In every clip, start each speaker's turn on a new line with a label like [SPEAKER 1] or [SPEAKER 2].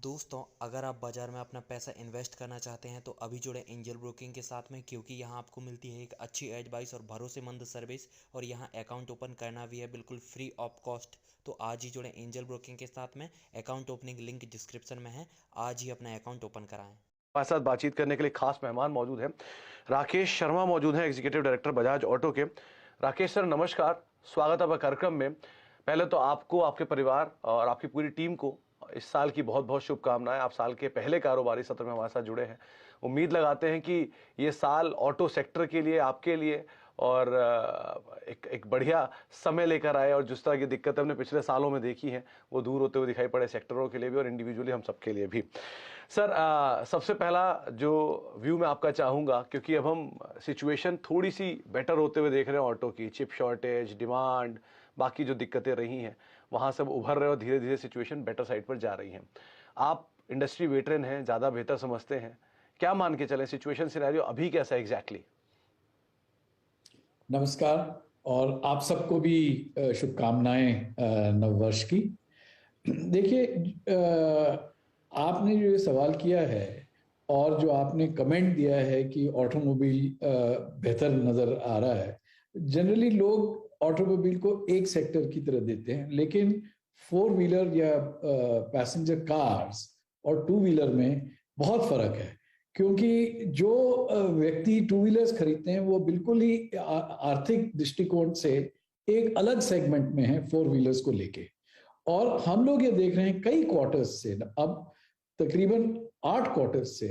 [SPEAKER 1] दोस्तों, अगर आप बाज़ार में अपना पैसा इन्वेस्ट करना चाहते हैं तो अभी जुड़े एंजल ब्रोकिंग के साथ में, क्योंकि यहाँ आपको मिलती है एक अच्छी एडवाइस और भरोसेमंद सर्विस। और यहाँ अकाउंट ओपन करना भी है बिल्कुल फ्री ऑफ कॉस्ट। तो आज ही जुड़े एंजल ब्रोकिंग के साथ में। अकाउंट ओपनिंग लिंक डिस्क्रिप्शन में है। आज ही अपना अकाउंट ओपन कराएं।
[SPEAKER 2] हमारे साथ बातचीत करने के लिए खास मेहमान मौजूद हैं। राकेश शर्मा मौजूद हैं, एग्जीक्यूटिव डायरेक्टर बजाज ऑटो के। राकेश सर नमस्कार, स्वागत है आपका कार्यक्रम में। पहले तो आपको, आपके परिवार और आपकी पूरी टीम को इस साल की बहुत बहुत शुभकामनाएं। आप साल के पहले कारोबारी सत्र में हमारे साथ जुड़े हैं। उम्मीद लगाते हैं कि ये साल ऑटो सेक्टर के लिए, आपके लिए और एक बढ़िया समय लेकर आए, और जिस तरह की दिक्कतें हमने पिछले सालों में देखी हैं वो दूर होते हुए दिखाई पड़े सेक्टरों के लिए भी और इंडिविजुअली हम सबके लिए भी। सर, सबसे पहला जो व्यू मैं आपका चाहूँगा, क्योंकि अब हम सिचुएशन थोड़ी सी बेटर होते हुए देख रहे हैं, ऑटो की चिप शॉर्टेज, डिमांड, बाकी जो दिक्कतें रही हैं वहाँ सब उभर रहे और धीरे धीरे सिचुएशन बेटर साइड पर जा रही हैं। आप इंडस्ट्री वेटरन हैं, ज़्यादा बेहतर समझते हैं, क्या मान के चलें सिचुएशन सिनेरियो अभी कैसा है एग्जैक्टली?
[SPEAKER 3] नमस्कार, और आप सबको भी शुभकामनाएं नववर्ष की। देखिए, आपने जो ये सवाल किया है और जो आपने कमेंट दिया है कि ऑटोमोबाइल बेहतर नज़र आ रहा है, जनरली लोग ऑटोमोबाइल को एक सेक्टर की तरह देते हैं, लेकिन फोर व्हीलर या पैसेंजर कार्स और टू व्हीलर में बहुत फर्क है। क्योंकि जो व्यक्ति टू व्हीलर्स खरीदते हैं वो बिल्कुल ही आर्थिक दृष्टिकोण से एक अलग सेगमेंट में है फोर व्हीलर्स को लेके। और हम लोग ये देख रहे हैं कई क्वार्टर्स से, अब तकरीबन 8 क्वार्टर्स से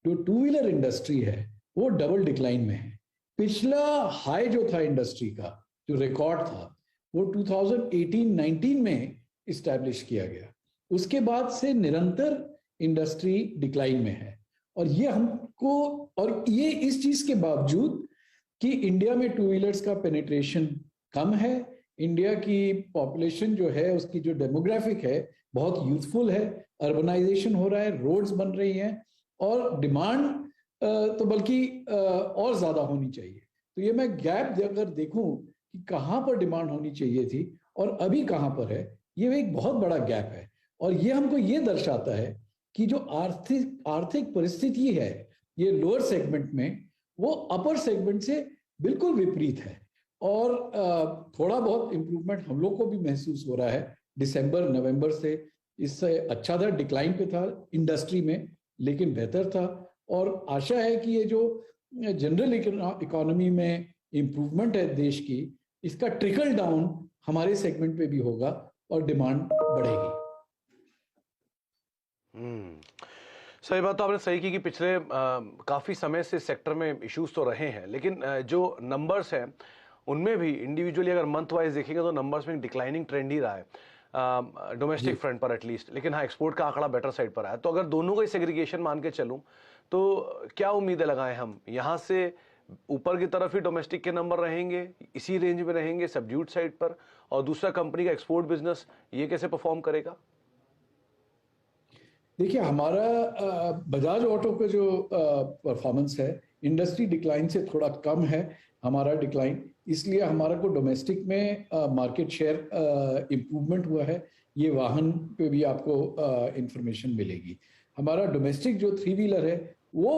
[SPEAKER 3] जो टू व्हीलर इंडस्ट्री है वो डबल डिक्लाइन में है। पिछला हाई जो था इंडस्ट्री का, जो रिकॉर्ड था, वो 2018-19 में इस्टेब्लिश किया गया। उसके बाद से निरंतर इंडस्ट्री डिक्लाइन में है। और ये हमको, और ये इस चीज के बावजूद कि इंडिया में टू व्हीलर्स का पेनिट्रेशन कम है, इंडिया की पॉपुलेशन जो है उसकी जो डेमोग्राफिक है बहुत यूथफुल है, अर्बनाइजेशन हो रहा है, रोड्स बन रही हैं, और डिमांड तो बल्कि और ज्यादा होनी चाहिए। तो ये मैं गैप अगर देखूं कि कहाँ पर डिमांड होनी चाहिए थी और अभी कहाँ पर है, ये एक बहुत बड़ा गैप है। और ये हमको ये दर्शाता है कि जो आर्थिक परिस्थिति है ये लोअर सेगमेंट में, वो अपर सेगमेंट से बिल्कुल विपरीत है। और थोड़ा बहुत इंप्रूवमेंट हम लोग को भी महसूस हो रहा है दिसंबर नवंबर से। इससे अच्छा था, डिक्लाइन पे था इंडस्ट्री में, लेकिन बेहतर था। और आशा है कि ये जो जनरल इकोनॉमी में इंप्रूवमेंट है देश की, इसका ट्रिकल डाउन हमारे सेगमेंट पे भी होगा और डिमांड बढ़ेगी।
[SPEAKER 2] सही बात तो आपने सही की कि पिछले काफ़ी समय से सेक्टर में इश्यूज तो रहे हैं, लेकिन जो नंबर्स हैं उनमें भी इंडिविजुअली अगर मंथ वाइज देखेंगे तो नंबर्स में डिक्लाइनिंग ट्रेंड ही रहा है डोमेस्टिक फ्रंट पर एटलीस्ट। लेकिन हाँ, एक्सपोर्ट का आंकड़ा बेटर साइड पर आया। तो अगर दोनों का सेग्रीगेशन मान के चलूँ तो क्या उम्मीदें लगाएं हम? यहाँ से ऊपर की तरफ ही डोमेस्टिक के नंबर रहेंगे, इसी रेंज में रहेंगे सब्ड्यूट साइड पर, और दूसरा कंपनी का एक्सपोर्ट बिजनेस ये कैसे परफॉर्म करेगा?
[SPEAKER 3] देखिए, हमारा बजाज ऑटो का जो परफॉर्मेंस है इंडस्ट्री डिक्लाइन से थोड़ा कम है हमारा डिक्लाइन, इसलिए हमारा को डोमेस्टिक में मार्केट शेयर इम्प्रूवमेंट हुआ है। ये वाहन पे भी आपको इंफॉर्मेशन मिलेगी। हमारा डोमेस्टिक जो थ्री व्हीलर है वो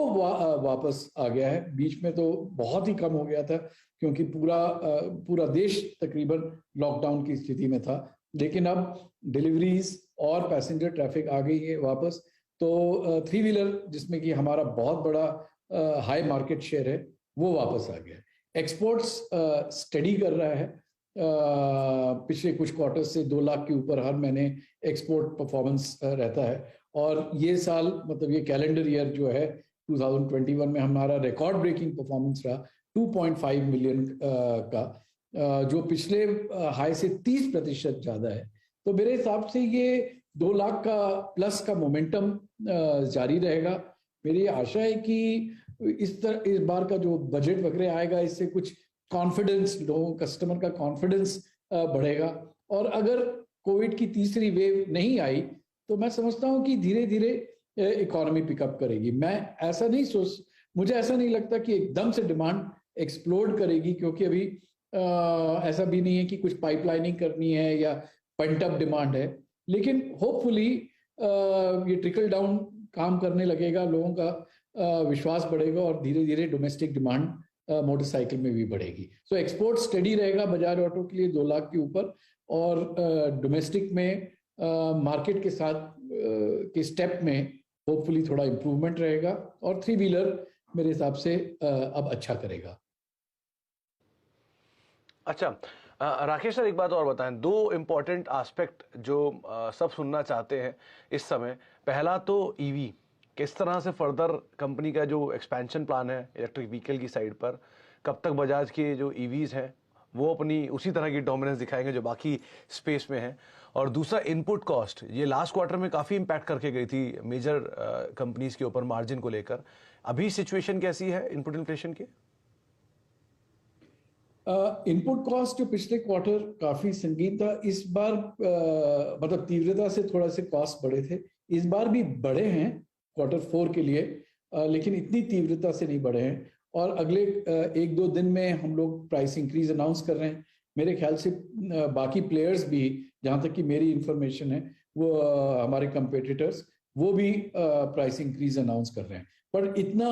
[SPEAKER 3] वापस आ गया है। बीच में तो बहुत ही कम हो गया था क्योंकि पूरा देश तकरीबन लॉकडाउन की स्थिति में था, लेकिन अब डिलीवरीज और पैसेंजर ट्रैफिक आ गई है वापस। तो थ्री व्हीलर जिसमें कि हमारा बहुत बड़ा हाई मार्केट शेयर है वो वापस आ गया है। एक्सपोर्ट्स स्टडी कर रहा है, पिछले कुछ क्वार्टर से 2 लाख के ऊपर हर महीने एक्सपोर्ट परफॉर्मेंस रहता है। और ये साल, मतलब ये कैलेंडर ईयर जो है 2021 में हमारा रिकॉर्ड ब्रेकिंग परफॉर्मेंस रहा 2.5 मिलियन का, जो पिछले हाई से 30% ज्यादा है। तो मेरे हिसाब से ये 2 लाख का प्लस का मोमेंटम जारी रहेगा। मेरी आशा है कि इस बार का जो बजट वगैरह आएगा इससे कुछ कॉन्फिडेंस, लोगों कस्टमर का कॉन्फिडेंस बढ़ेगा। और अगर कोविड की तीसरी वेव नहीं आई तो मैं समझता हूं कि धीरे धीरे इकोनॉमी पिकअप करेगी। मुझे ऐसा नहीं लगता कि एकदम से डिमांड एक्सप्लोड करेगी, क्योंकि अभी ऐसा भी नहीं है कि कुछ पाइपलाइनिंग करनी है या पेंट अप डिमांड है। लेकिन होपफुली ये ट्रिकल डाउन काम करने लगेगा, लोगों का विश्वास बढ़ेगा और धीरे धीरे डोमेस्टिक डिमांड मोटरसाइकिल में भी बढ़ेगी। सो एक्सपोर्ट स्टडी रहेगा बजाज ऑटो के लिए 2 लाख के ऊपर, और डोमेस्टिक में मार्केट के साथ के स्टेप में होपफुली थोड़ा इम्प्रूवमेंट रहेगा, और 3 व्हीलर मेरे हिसाब से अब अच्छा करेगा।
[SPEAKER 2] अच्छा, राकेश सर एक बात और बताएं, 2 इम्पॉर्टेंट एस्पेक्ट जो सब सुनना चाहते हैं इस समय। पहला तो ईवी, किस तरह से फर्दर कंपनी का जो एक्सपेंशन प्लान है इलेक्ट्रिक व्हीकल की साइड पर, कब तक बजाज के जो ईवीज हैं वो अपनी उसी तरह की डोमिनेंस दिखाएंगे जो बाकी स्पेस में है। और दूसरा इनपुट कॉस्ट, ये लास्ट क्वार्टर में काफ़ी इम्पैक्ट करके गई थी मेजर कंपनीज के ऊपर मार्जिन को लेकर। अभी सिचुएशन कैसी है इनपुट इन्फ्लेशन की?
[SPEAKER 3] इनपुट कॉस्ट जो पिछले क्वार्टर काफी संगीन था, इस बार मतलब तीव्रता से थोड़ा से कॉस्ट बढ़े थे, इस बार भी बढ़े हैं क्वार्टर 4 के लिए, लेकिन इतनी तीव्रता से नहीं बढ़े हैं। और अगले 1-2 दिन में हम लोग प्राइस इंक्रीज अनाउंस कर रहे हैं। मेरे ख्याल से बाकी प्लेयर्स भी, जहां तक कि मेरी इंफॉर्मेशन है, वो हमारे कंपेटिटर्स वो भी प्राइस इंक्रीज अनाउंस कर रहे हैं, पर इतना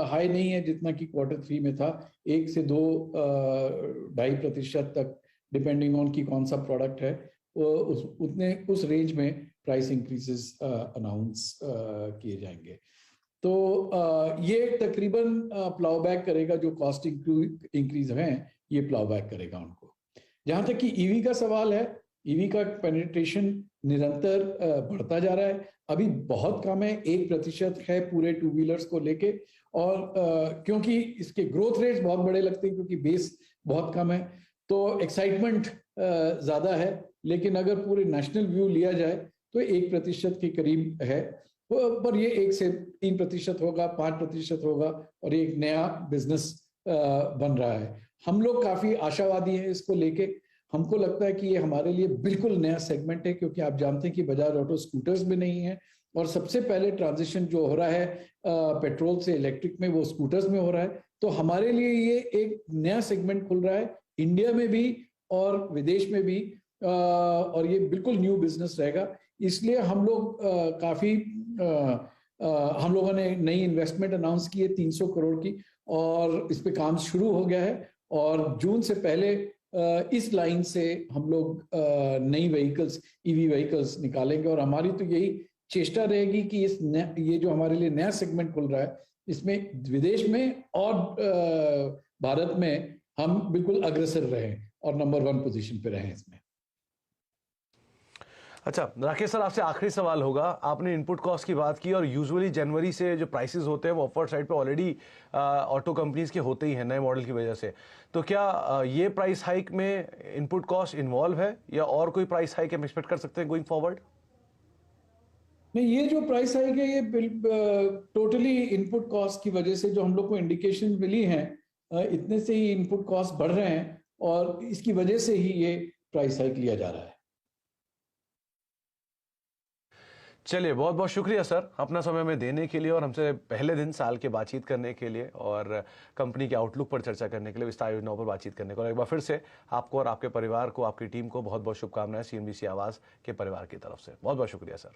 [SPEAKER 3] हाई नहीं है जितना कि क्वार्टर 3 में था। 1 से 2-2.5% तक, डिपेंडिंग ऑन कि कौन सा प्रोडक्ट है, उस रेंज में प्राइस इंक्रीजेस अनाउंस किए जाएंगे। तो ये तकरीबन प्लाउ बैक करेगा, जो कॉस्ट इंक्रीज हैं ये प्लाउ बैक करेगा उनको। जहां तक कि ईवी का सवाल है, ईवी का पेनिट्रेशन निरंतर बढ़ता जा रहा है। अभी बहुत कम है, 1% है पूरे 2 व्हीलर्स को लेके, और क्योंकि इसके ग्रोथ रेट्स बहुत बड़े लगते हैं क्योंकि बेस बहुत कम है, तो एक्साइटमेंट ज्यादा है। लेकिन अगर पूरे नेशनल व्यू लिया जाए तो 1% के करीब है, पर ये 1 से 3% होगा, 5% होगा, और ये एक नया बिजनेस बन रहा है। हम लोग काफी आशावादी हैं इसको लेके। हमको लगता है कि ये हमारे लिए बिल्कुल नया सेगमेंट है, क्योंकि आप जानते हैं कि बजाज ऑटो स्कूटर्स में नहीं है, और सबसे पहले ट्रांजिशन जो हो रहा है पेट्रोल से इलेक्ट्रिक में, वो स्कूटर्स में हो रहा है। तो हमारे लिए ये एक नया सेगमेंट खुल रहा है, इंडिया में भी और विदेश में भी, और ये बिल्कुल न्यू बिजनेस रहेगा। इसलिए हम लोग काफी हम लोगों ने नई इन्वेस्टमेंट अनाउंस की है 300 करोड़ की, और इस पे काम शुरू हो गया है। और जून से पहले इस लाइन से हम लोग नई व्हीकल्स, ईवी व्हीकल्स निकालेंगे, और हमारी तो यही चेष्टा रहेगी कि ये जो हमारे लिए नया सेगमेंट खुल रहा है, इसमें विदेश में और भारत में हम बिल्कुल अग्रसर रहें और नंबर 1 पोजीशन पे रहें इसमें।
[SPEAKER 2] अच्छा राकेश सर, आपसे आखिरी सवाल होगा। आपने इनपुट कॉस्ट की बात की, और यूजुअली जनवरी से जो प्राइसेस होते हैं वो अपर साइड पे ऑलरेडी ऑटो कंपनीज के होते ही हैं नए मॉडल की वजह से। तो क्या ये प्राइस हाइक में इनपुट कॉस्ट इन्वॉल्व है, या और कोई प्राइस हाइक हम एक्सपेक्ट कर सकते हैं गोइंग फॉरवर्ड?
[SPEAKER 3] नहीं, ये जो प्राइस हाइक है ये टोटली इनपुट कॉस्ट की वजह से, जो हम लोग को इंडिकेशन मिली हैं, इतने से ही इनपुट कॉस्ट बढ़ रहे हैं, और इसकी वजह से ही ये प्राइस हाइक लिया जा रहा है।
[SPEAKER 2] चलिए, बहुत बहुत शुक्रिया सर अपना समय में देने के लिए, और हमसे पहले दिन साल के बातचीत करने के लिए, और कंपनी के आउटलुक पर चर्चा करने के लिए, विस्तार योजनाओं पर बातचीत करने को। और एक बार फिर से आपको और आपके परिवार को, आपकी टीम को बहुत बहुत शुभकामनाएं CNBC आवाज़ के परिवार की तरफ से। बहुत बहुत शुक्रिया सर।